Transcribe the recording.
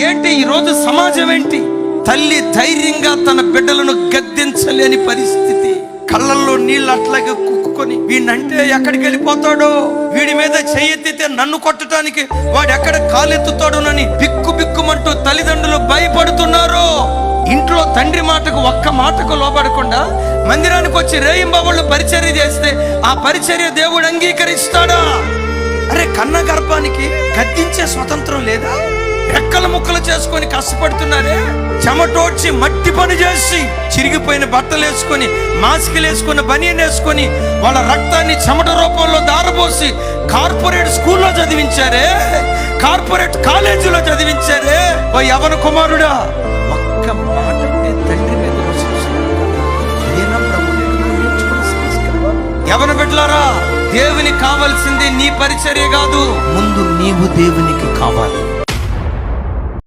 ఏంటి ఈరోజు సమాజం ఏంటి? తల్లి ధైర్యంగా తన బిడ్డలను గద్దించలేని పరిస్థితి. కళ్ళల్లో నీళ్ళు అట్లాగే కుక్కుకొని వీడినంటే ఎక్కడికి వెళ్ళిపోతాడో, వీడి మీద చెయ్యెత్తితే నన్ను కొట్టడానికి వాడు ఎక్కడ కాలెత్తుతాడోనని బిక్కు బిక్కుమంటూ తల్లిదండ్రులు భయపడుతున్నారు. ఇంట్లో తండ్రి మాటకు ఒక్క మాటకు లోబడకుండా మందిరానికి వచ్చి రేయింబాబుళ్ళు పరిచర్య చేస్తే ఆ పరిచర్య దేవుడు అంగీకరిస్తాడా? అరే, కన్న గర్భానికి గద్దించే స్వతంత్రం లేదా? రెక్కల ముక్కలు చేసుకొని కష్టపడుతున్నారే, చెమటోడ్చి మట్టి పని చేసి చిరిగిపోయిన బట్టలు వేసుకొని మాస్కులు వేసుకొని బనియన్ వేసుకొని వాళ్ళ రక్తాన్ని చెమట రూపంలో దారబోసి కార్పొరేట్ స్కూల్లో చదివించారే, కార్పొరేట్ కాలేజీలో చదివించారే. ఓ యవన కుమారుడా, ఒక్క మాట తండ్రి మీద యవన బిడ్డలారా, దేవునికి కావాల్సింది నీ పరిచర్య కాదు, ముందు నీవు దేవునికి కావాలి.